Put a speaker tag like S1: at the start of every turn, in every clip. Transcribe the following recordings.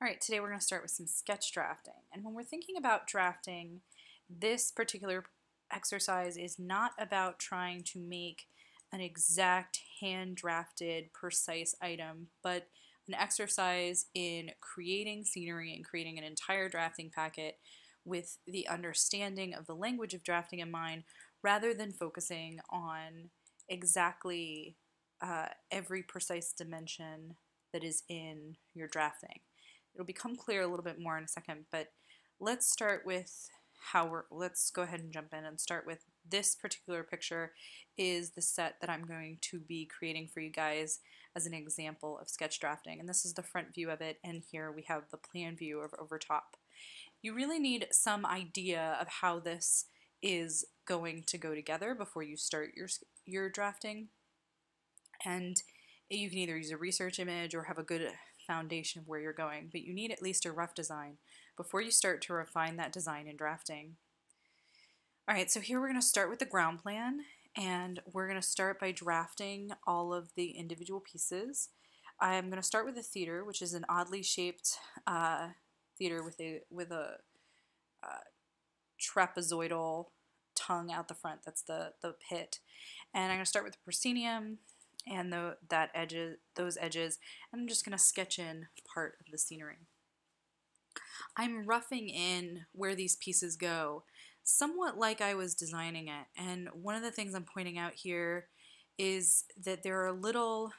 S1: All right, today we're going to start with some sketch drafting. And when we're thinking about drafting, this particular exercise is not about trying to make an exact hand-drafted, precise item, but an exercise in creating scenery and creating an entire drafting packet with the understanding of the language of drafting in mind, rather than focusing on exactly every precise dimension that is in your drafting. It'll become clear a little bit more in a second, but let's start with let's go ahead and jump in and start with this particular picture is the set that I'm going to be creating for you guys as an example of sketch drafting. And this is the front view of it, and here we have the plan view over top. You really need some idea of how this is going to go together before you start your drafting. And you can either use a research image or have a good foundation of where you're going, but you need at least a rough design before you start to refine that design in drafting. Alright, so here we're going to start with the ground plan, and we're going to start by drafting all of the individual pieces. I'm going to start with the theater, which is an oddly shaped theater with a trapezoidal tongue out the front. That's the pit. And I'm going to start with the proscenium and those edges, and I'm just going to sketch in part of the scenery. I'm roughing in where these pieces go, somewhat like I was designing it, and one of the things I'm pointing out here is that there are little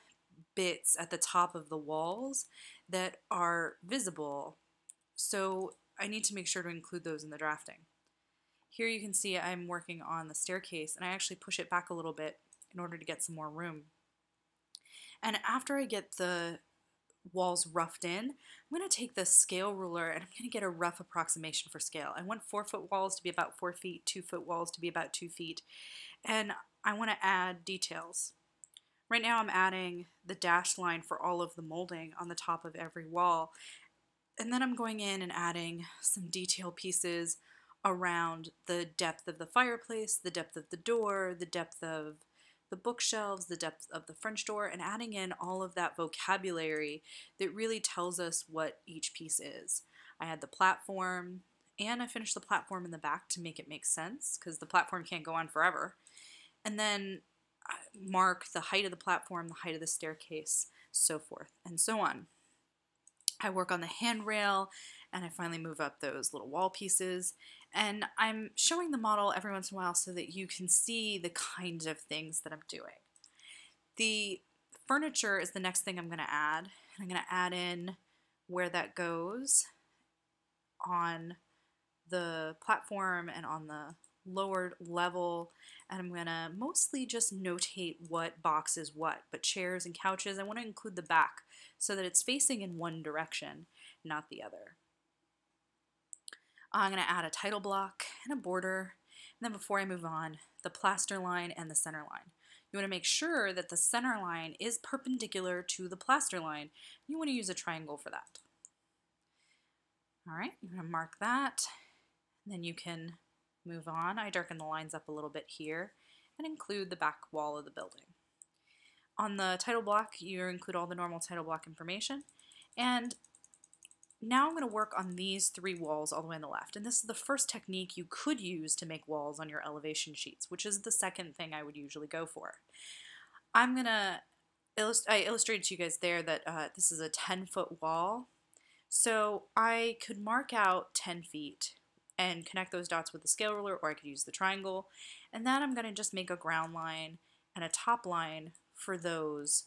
S1: bits at the top of the walls that are visible, so I need to make sure to include those in the drafting. Here you can see I'm working on the staircase, and I actually push it back a little bit in order to get some more room. And after I get the walls roughed in, I'm going to take the scale ruler and I'm going to get a rough approximation for scale. I want 4-foot walls to be about 4 feet, 2-foot walls to be about 2 feet, and I want to add details. Right now I'm adding the dashed line for all of the molding on the top of every wall, and then I'm going in and adding some detail pieces around the depth of the fireplace, the depth of the door, the depth of the bookshelves, the depth of the French door, and adding in all of that vocabulary that really tells us what each piece is. I had the platform, and I finished the platform in the back to make it make sense, because the platform can't go on forever. And then I mark the height of the platform, the height of the staircase, so forth, and so on. I work on the handrail, and I finally move up those little wall pieces, and I'm showing the model every once in a while so that you can see the kinds of things that I'm doing. The furniture is the next thing I'm going to add, and I'm going to add in where that goes on the platform and on the lower level, and I'm going to mostly just notate what box is what, but chairs and couches, I want to include the back so that it's facing in one direction, not the other. I'm going to add a title block and a border, and then before I move on, the plaster line and the center line. You want to make sure that the center line is perpendicular to the plaster line. You want to use a triangle for that. Alright, you're going to mark that, and then you can move on. I darken the lines up a little bit here and include the back wall of the building. On the title block, you include all the normal title block information, and now I'm going to work on these 3 walls all the way on the left, and this is the first technique you could use to make walls on your elevation sheets, which is the second thing I would usually go for. I'm going to I illustrated to you guys there that this is a 10-foot wall, so I could mark out 10 feet and connect those dots with the scale ruler, or I could use the triangle, and then I'm going to just make a ground line and a top line for those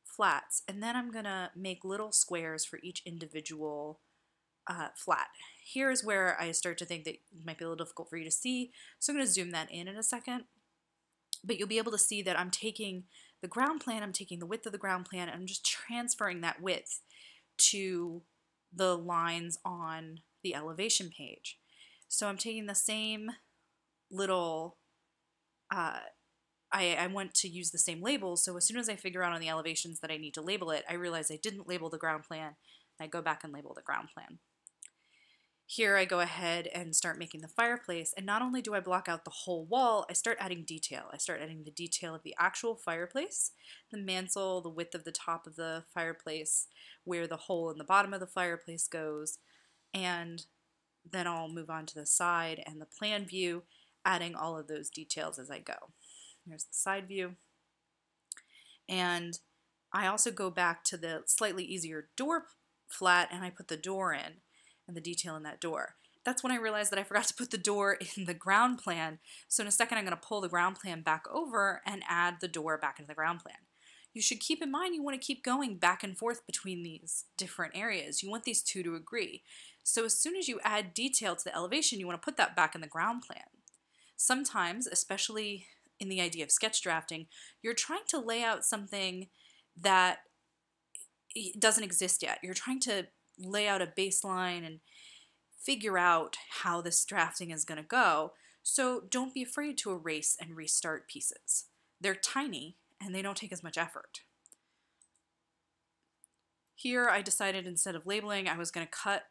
S1: flats, and then I'm going to make little squares for each individual flat. Here's where I start to think that it might be a little difficult for you to see, so I'm going to zoom that in a second, but you'll be able to see that I'm taking the ground plan, I'm taking the width of the ground plan, and I'm just transferring that width to the lines on the elevation page. So I'm taking the same little, I want to use the same labels, so as soon as I figure out on the elevations that I need to label it, I realize I didn't label the ground plan, and I go back and label the ground plan. Here I go ahead and start making the fireplace, and not only do I block out the whole wall, I start adding detail. I start adding the detail of the actual fireplace, the mantle, the width of the top of the fireplace, where the hole in the bottom of the fireplace goes, and then I'll move on to the side and the plan view, adding all of those details as I go. Here's the side view. And I also go back to the slightly easier door flat, and I put the door in and the detail in that door. That's when I realized that I forgot to put the door in the ground plan. So in a second, I'm going to pull the ground plan back over and add the door back into the ground plan. You should keep in mind you want to keep going back and forth between these different areas. You want these two to agree. So as soon as you add detail to the elevation, you want to put that back in the ground plan. Sometimes, especially in the idea of sketch drafting, you're trying to lay out something that doesn't exist yet. You're trying to lay out a baseline and figure out how this drafting is going to go. So don't be afraid to erase and restart pieces. They're tiny and they don't take as much effort. Here I decided instead of labeling, I was going to cut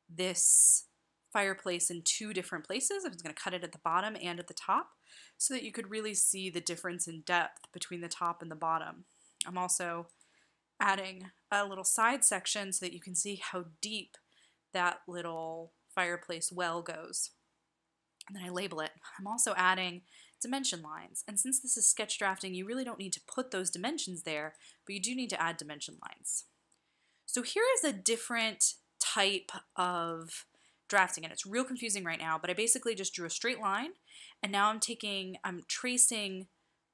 S1: this fireplace in two different places. I was going to cut it at the bottom and at the top so that you could really see the difference in depth between the top and the bottom. I'm also adding a little side section so that you can see how deep that little fireplace well goes. And then I label it. I'm also adding dimension lines. And since this is sketch drafting, you really don't need to put those dimensions there, but you do need to add dimension lines. So here is a different type of drafting, and it's real confusing right now, but I basically just drew a straight line, and now I'm tracing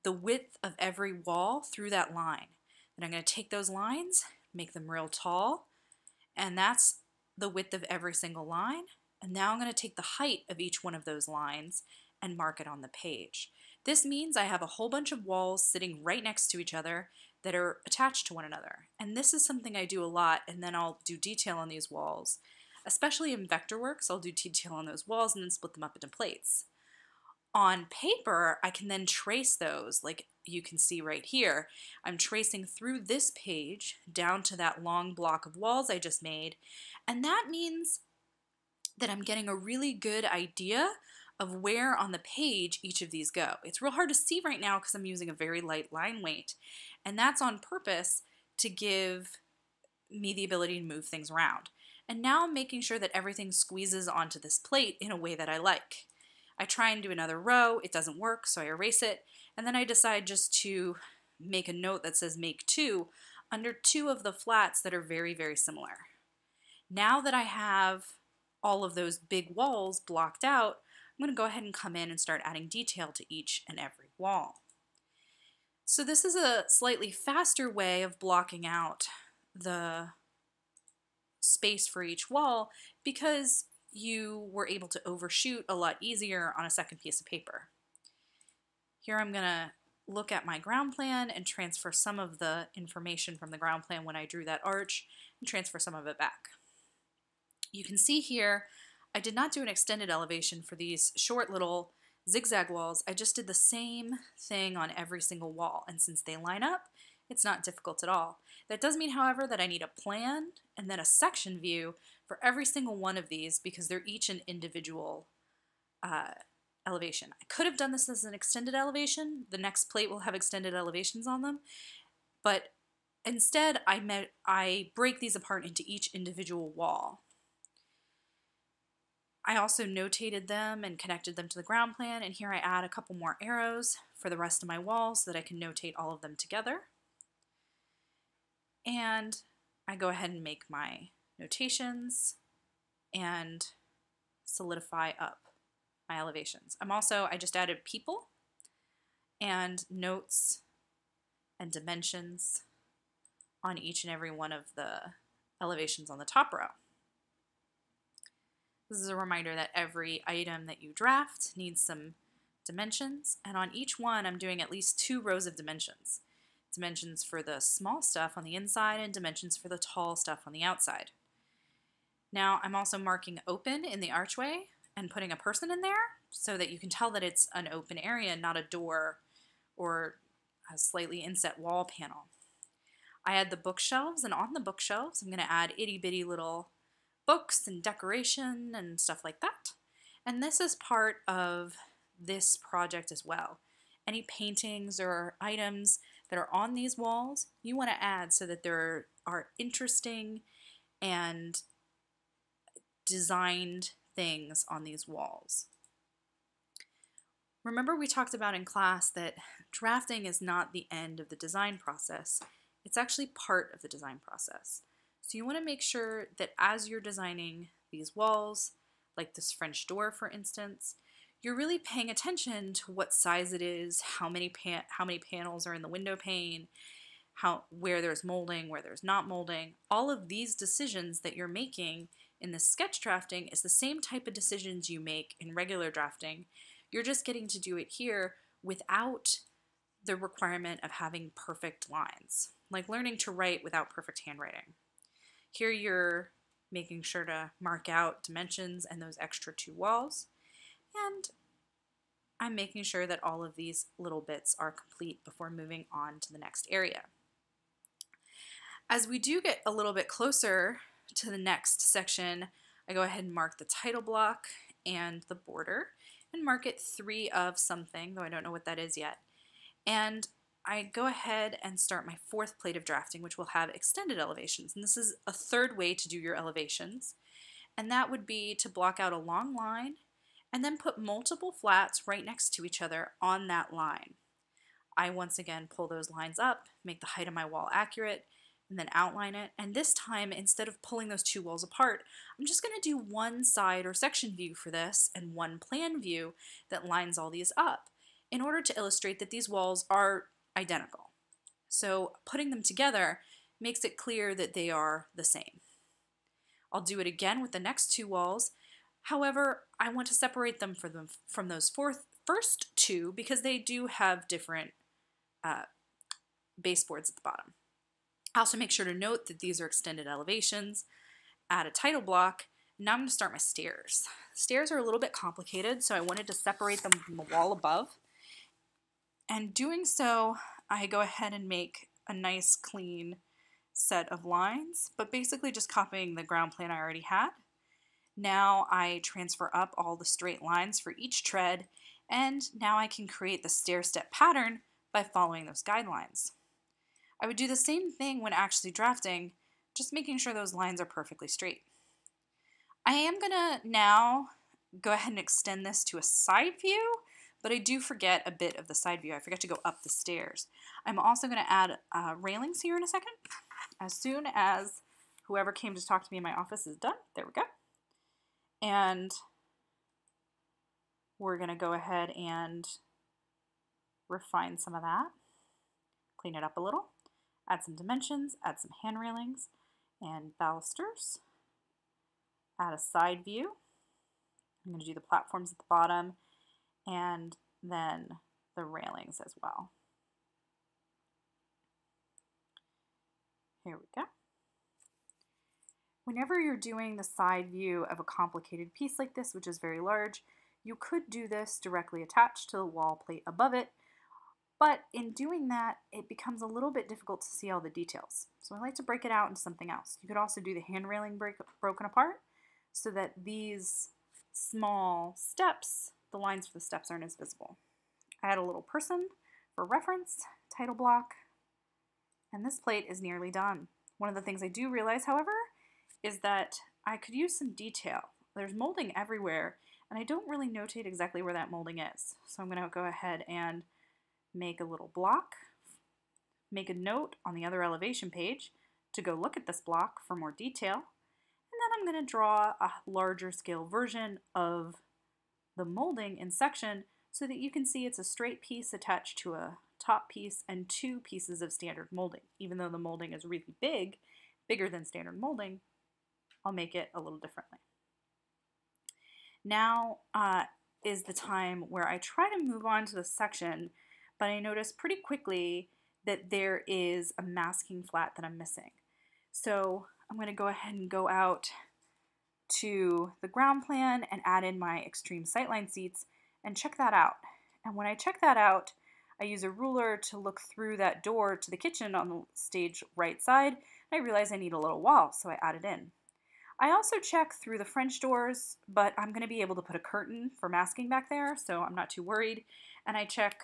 S1: the width of every wall through that line. And I'm going to take those lines, make them real tall, and that's the width of every single line. And now I'm going to take the height of each one of those lines and mark it on the page. This means I have a whole bunch of walls sitting right next to each other that are attached to one another. And this is something I do a lot, and then I'll do detail on these walls. Especially in Vectorworks, I'll do detail on those walls and then split them up into plates. On paper, I can then trace those, like you can see right here. I'm tracing through this page down to that long block of walls I just made, and that means that I'm getting a really good idea of where on the page each of these go. It's real hard to see right now because I'm using a very light line weight, and that's on purpose to give me the ability to move things around. And now I'm making sure that everything squeezes onto this plate in a way that I like. I try and do another row, it doesn't work, so I erase it, and then I decide just to make a note that says make two under two of the flats that are very, very similar. Now that I have all of those big walls blocked out, I'm going to go ahead and come in and start adding detail to each and every wall. So this is a slightly faster way of blocking out the space for each wall because you were able to overshoot a lot easier on a second piece of paper. Here I'm going to look at my ground plan and transfer some of the information from the ground plan when I drew that arch and transfer some of it back. You can see here I did not do an extended elevation for these short little zigzag walls. I just did the same thing on every single wall, and since they line up, it's not difficult at all. That does mean, however, that I need a plan and then a section view for every single one of these because they're each an individual elevation. I could have done this as an extended elevation. The next plate will have extended elevations on them, but instead I break these apart into each individual wall. I also notated them and connected them to the ground plan, and here I add a couple more arrows for the rest of my walls so that I can notate all of them together. And I go ahead and make my notations and solidify up my elevations. I just added people and notes and dimensions on each and every one of the elevations on the top row. This is a reminder that every item that you draft needs some dimensions, and on each one I'm doing at least 2 rows of dimensions. Dimensions for the small stuff on the inside and dimensions for the tall stuff on the outside. Now I'm also marking open in the archway and putting a person in there so that you can tell that it's an open area, not a door or a slightly inset wall panel. I add the bookshelves, and on the bookshelves I'm going to add itty bitty little books and decoration and stuff like that. And this is part of this project as well. Any paintings or items that are on these walls, you want to add so that there are interesting and designed things on these walls. Remember, we talked about in class that drafting is not the end of the design process. It's actually part of the design process. So you want to make sure that as you're designing these walls, like this French door for instance, you're really paying attention to what size it is, how many panels are in the window pane, where there's molding, where there's not molding. All of these decisions that you're making in the sketch drafting is the same type of decisions you make in regular drafting. You're just getting to do it here without the requirement of having perfect lines, like learning to write without perfect handwriting. Here you're making sure to mark out dimensions and those extra 2 walls, and I'm making sure that all of these little bits are complete before moving on to the next area. As we do get a little bit closer to the next section, I go ahead and mark the title block and the border, and mark it 3 of something, though I don't know what that is yet. And I go ahead and start my 4th plate of drafting, which will have extended elevations. And this is a 3rd way to do your elevations. And that would be to block out a long line and then put multiple flats right next to each other on that line. I once again pull those lines up, make the height of my wall accurate, and then outline it. And this time, instead of pulling those 2 walls apart, I'm just going to do one side or section view for this and one plan view that lines all these up in order to illustrate that these walls are identical. So putting them together makes it clear that they are the same. I'll do it again with the next 2 walls. However, I want to separate them from those first 2 because they do have different baseboards at the bottom. I also make sure to note that these are extended elevations, add a title block. Now I'm going to start my stairs. Stairs are a little bit complicated, so I wanted to separate them from the wall above. And doing so, I go ahead and make a nice clean set of lines, but basically just copying the ground plan I already had. Now I transfer up all the straight lines for each tread, and now I can create the stair-step pattern by following those guidelines. I would do the same thing when actually drafting, just making sure those lines are perfectly straight. I am going to now go ahead and extend this to a side view, but I do forget a bit of the side view. I forget to go up the stairs. I'm also going to add railings here in a second. As soon as whoever came to talk to me in my office is done, there we go. And we're going to go ahead and refine some of that, clean it up a little. Add some dimensions, add some hand railings and balusters. Add a side view. I'm going to do the platforms at the bottom and then the railings as well. Here we go. Whenever you're doing the side view of a complicated piece like this, which is very large, you could do this directly attached to the wall plate above it. But in doing that, it becomes a little bit difficult to see all the details. So I like to break it out into something else. You could also do the hand railing broken apart so that these small steps, the lines for the steps aren't as visible. I add a little person for reference, title block, and this plate is nearly done. One of the things I do realize, however, is that I could use some detail. There's molding everywhere, and I don't really notate exactly where that molding is. So I'm going to go ahead and make a little block, make a note on the other elevation page to go look at this block for more detail, and then I'm going to draw a larger scale version of the molding in section so that you can see it's a straight piece attached to a top piece and 2 pieces of standard molding. Even though the molding is really big, bigger than standard molding, I'll make it a little differently. Now is the time where I try to move on to the section, but I notice pretty quickly that there is a masking flat that I'm missing. So I'm going to go ahead and go out to the ground plan and add in my extreme sightline seats and check that out. And when I check that out, I use a ruler to look through that door to the kitchen on the stage right side, and I realize I need a little wall, so I add it in. I also check through the French doors, but I'm going to be able to put a curtain for masking back there, so I'm not too worried. And I check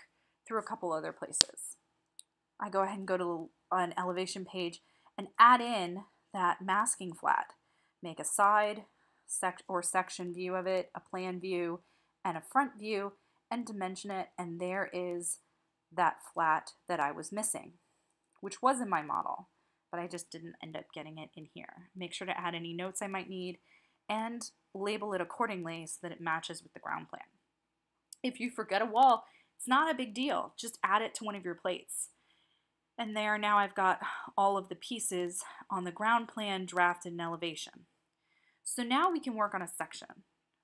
S1: through a couple other places. I go ahead and go to an elevation page and add in that masking flat. Make a side or section view of it, a plan view, and a front view, and dimension it, and there is that flat that I was missing, which was in my model, but I just didn't end up getting it in here. Make sure to add any notes I might need and label it accordingly so that it matches with the ground plan. If you forget a wall, it's not a big deal. Just add it to one of your plates. And there, now I've got all of the pieces on the ground plan drafted in elevation. So now we can work on a section.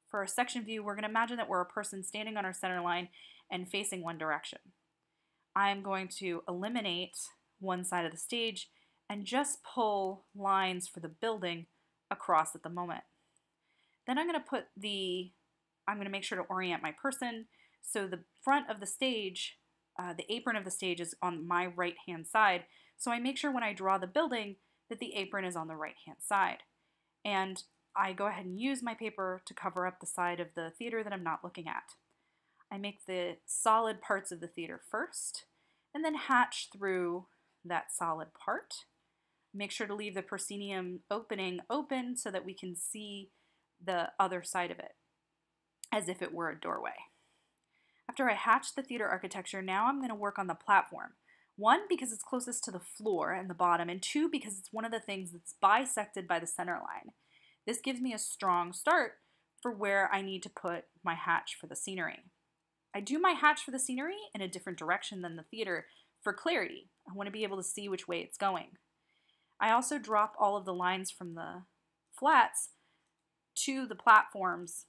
S1: For our section view, we're going to imagine that we're a person standing on our center line and facing one direction. I'm going to eliminate one side of the stage and just pull lines for the building across at the moment. Then I'm going to make sure to orient my person so the front of the stage, the apron of the stage is on my right hand side. So I make sure when I draw the building that the apron is on the right hand side. And I go ahead and use my paper to cover up the side of the theater that I'm not looking at. I make the solid parts of the theater first and then hatch through that solid part. Make sure to leave the proscenium opening open so that we can see the other side of it as if it were a doorway. After I hatch the theater architecture, now I'm going to work on the platform. One, because it's closest to the floor and the bottom, and two, because it's one of the things that's bisected by the center line. This gives me a strong start for where I need to put my hatch for the scenery. I do my hatch for the scenery in a different direction than the theater for clarity. I want to be able to see which way it's going. I also drop all of the lines from the flats to the platforms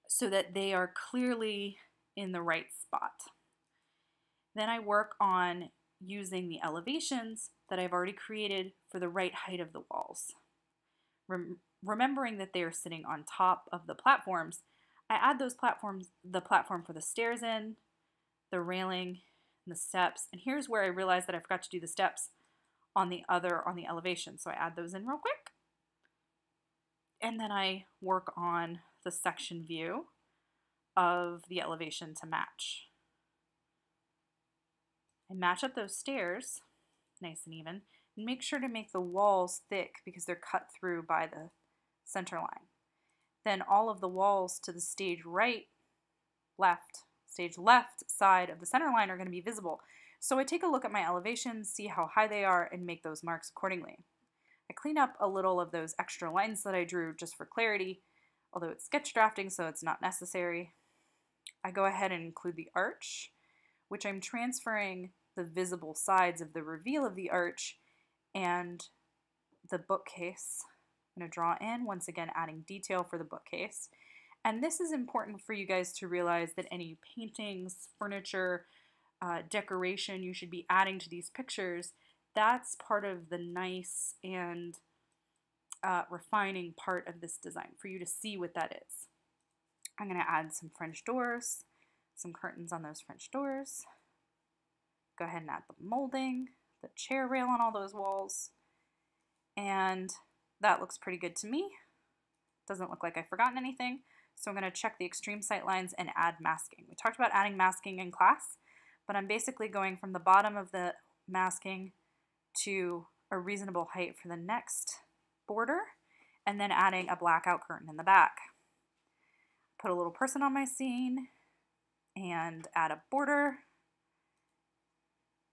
S1: so that they are clearly in the right spot. Then I work on using the elevations that I've already created for the right height of the walls. Remembering that they are sitting on top of the platforms, I add the platform for the stairs in, the railing, and the steps. And here's where I realized that I forgot to do the steps on the elevation. So I add those in real quick. And then I work on the section view of the elevation to match. I match up those stairs, nice and even, and make sure to make the walls thick because they're cut through by the center line. Then all of the walls to the stage left side of the center line are going to be visible. So I take a look at my elevations, see how high they are, and make those marks accordingly. I clean up a little of those extra lines that I drew just for clarity, although it's sketch drafting, so it's not necessary. I go ahead and include the arch, which I'm transferring the visible sides of the reveal of the arch and the bookcase. I'm going to draw in, once again adding detail for the bookcase. And this is important for you guys to realize that any paintings, furniture, decoration you should be adding to these pictures, that's part of the nice and refining part of this design for you to see what that is. I'm going to add some French doors, some curtains on those French doors. Go ahead and add the molding, the chair rail on all those walls. And that looks pretty good to me. Doesn't look like I've forgotten anything. So I'm going to check the extreme sight lines and add masking. We talked about adding masking in class, but I'm basically going from the bottom of the masking to a reasonable height for the next border, and then adding a blackout curtain in the back. Put a little person on my scene and add a border,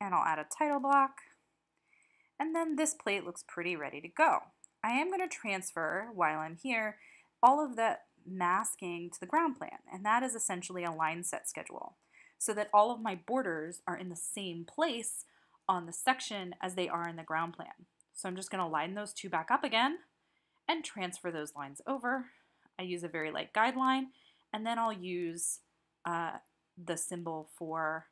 S1: and I'll add a title block. And then this plate looks pretty ready to go. I am going to transfer, while I'm here, all of that masking to the ground plan, and that is essentially a line set schedule, so that all of my borders are in the same place on the section as they are in the ground plan. So I'm just going to line those two back up again and transfer those lines over. I use a very light guideline, and then I'll use the symbol for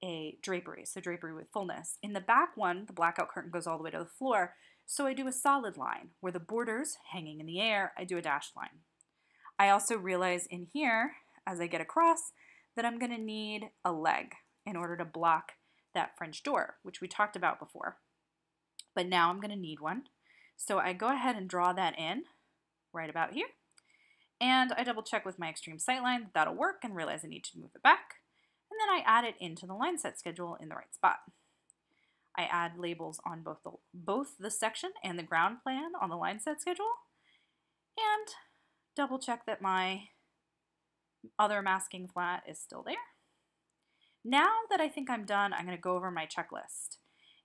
S1: a drapery, so drapery with fullness. In the back one, the blackout curtain goes all the way to the floor, so I do a solid line. Where the border's hanging in the air, I do a dashed line. I also realize in here, as I get across, that I'm going to need a leg in order to block that French door, which we talked about before. But now I'm going to need one. So I go ahead and draw that in right about here. And I double check with my extreme sightline that that'll work and realize I need to move it back. And then I add it into the line set schedule in the right spot. I add labels on both the section and the ground plan on the line set schedule. And double check that my other masking flat is still there. Now that I think I'm done, I'm going to go over my checklist.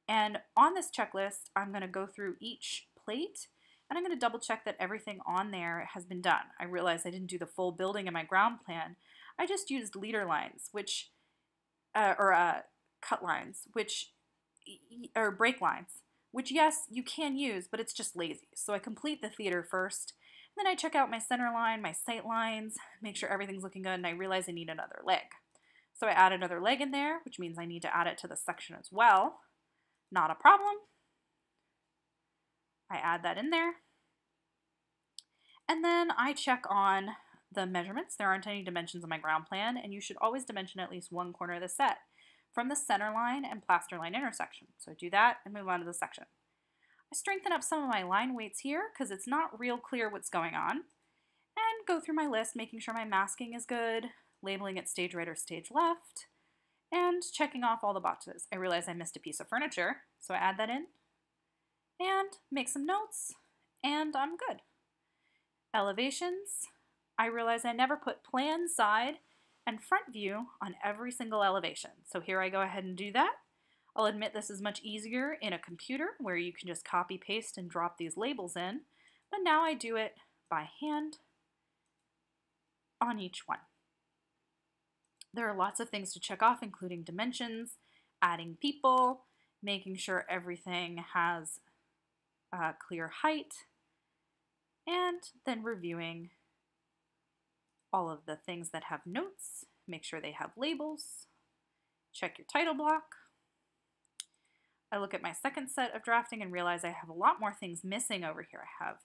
S1: And on this checklist, I'm going to go through each plate and I'm going to double check that everything on there has been done. I realized I didn't do the full building in my ground plan. I just used leader lines, which, cut lines, or break lines, which yes, you can use, but it's just lazy. So I complete the theater first, and then I check out my center line, my sight lines, make sure everything's looking good, and I realize I need another leg. So I add another leg in there, which means I need to add it to the section as well. Not a problem. I add that in there. And then I check on the measurements. There aren't any dimensions on my ground plan, and you should always dimension at least one corner of the set from the center line and plaster line intersection. So do that and move on to the section. I strengthen up some of my line weights here because it's not real clear what's going on, and go through my list, making sure my masking is good, labeling it stage right or stage left, and checking off all the boxes. I realize I missed a piece of furniture, so I add that in and make some notes, and I'm good. Elevations. I realize I never put plan, side, and front view on every single elevation. So here I go ahead and do that. I'll admit this is much easier in a computer where you can just copy, paste, and drop these labels in, but now I do it by hand on each one. There are lots of things to check off, including dimensions, adding people, making sure everything has a clear height, and then reviewing all of the things that have notes, make sure they have labels, check your title block. I look at my second set of drafting and realize I have a lot more things missing over here. I have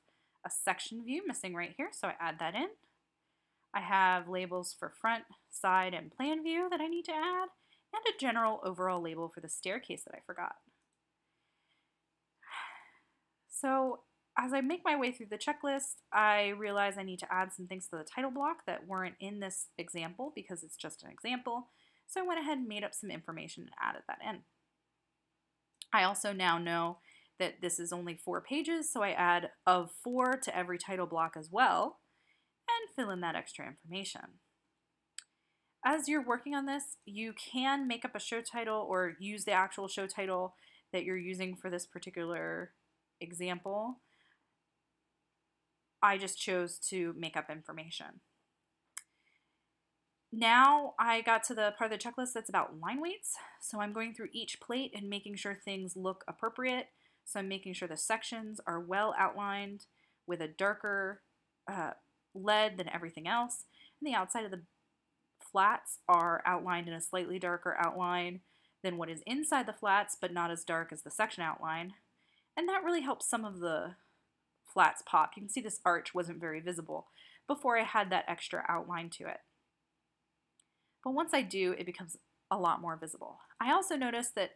S1: a section view missing right here, so I add that in. I have labels for front, side, and plan view that I need to add, and a general overall label for the staircase that I forgot. So as I make my way through the checklist, I realize I need to add some things to the title block that weren't in this example because it's just an example. So I went ahead and made up some information and added that in. I also now know that this is only 4 pages, so I add of 4 to every title block as well and fill in that extra information. As you're working on this, you can make up a show title or use the actual show title that you're using for this particular example. I just chose to make up information. Now I got to the part of the checklist that's about line weights. So I'm going through each plate and making sure things look appropriate. So I'm making sure the sections are well outlined with a darker lead than everything else. And the outside of the flats are outlined in a slightly darker outline than what is inside the flats, but not as dark as the section outline. And that really helps some of the flats pop. You can see this arch wasn't very visible before I had that extra outline to it. But once I do, it becomes a lot more visible. I also noticed that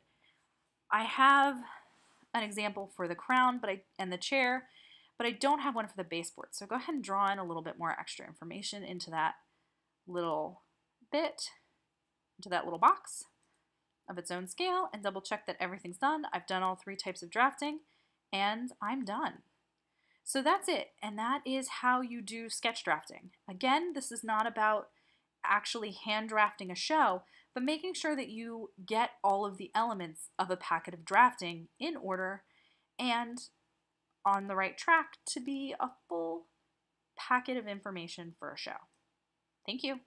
S1: I have an example for the crown and the chair, but I don't have one for the baseboard. So go ahead and draw in a little bit more extra information into that little bit, into that little box of its own scale, and double check that everything's done. I've done all 3 types of drafting, and I'm done. So that's it, and that is how you do sketch drafting. Again, this is not about actually hand drafting a show, but making sure that you get all of the elements of a packet of drafting in order and on the right track to be a full packet of information for a show. Thank you.